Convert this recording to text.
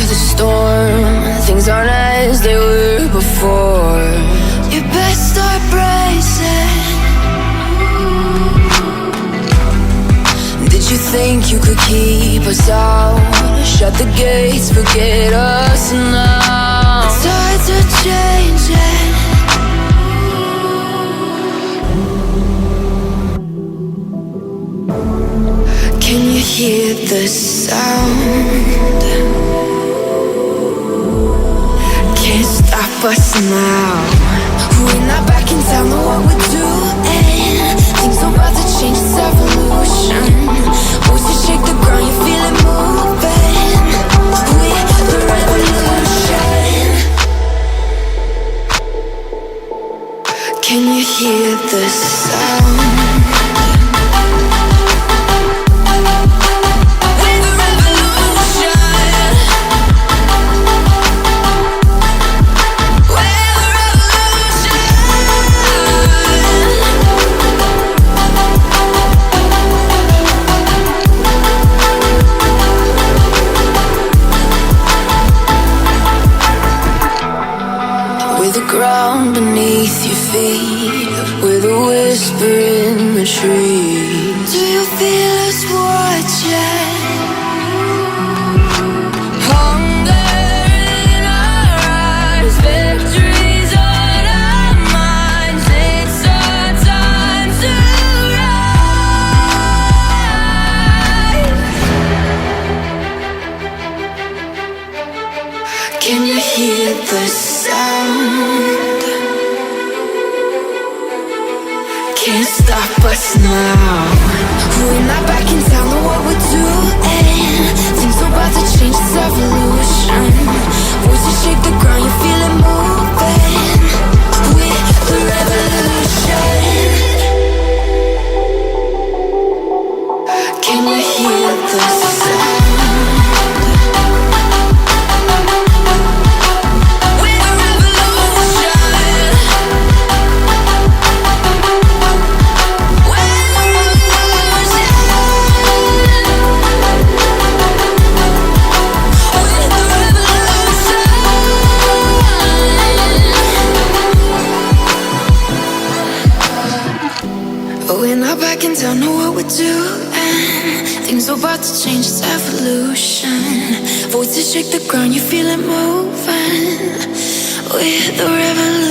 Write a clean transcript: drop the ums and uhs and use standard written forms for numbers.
the storm. Things aren't as they were before. You best start bracing. Did you think you could keep us out? Shut the gates, forget us now. The tides are changing. Can you hear the sound? Can't stop us now. We're not back in town, know what we're doing. Things are about to change, it's evolution. Voices shake the ground, you feel it moving. We're the revolution. Can you hear the sound? Ground beneath your feet, with a whisper in the trees. Do you feel us watching? Hunger in our eyes, victories on our minds. It's our time to rise. Can you hear the sound? Can't stop us now. We're not back in town, know what we're doing. Things are about to change, it's evolution. Voices shake the ground, you feel it moving. We're the revolution. Can you hear the sound? We're not back in town, know what we're doing. Things are about to change, it's evolution. Voices shake the ground, you feel it moving. We're the revolution.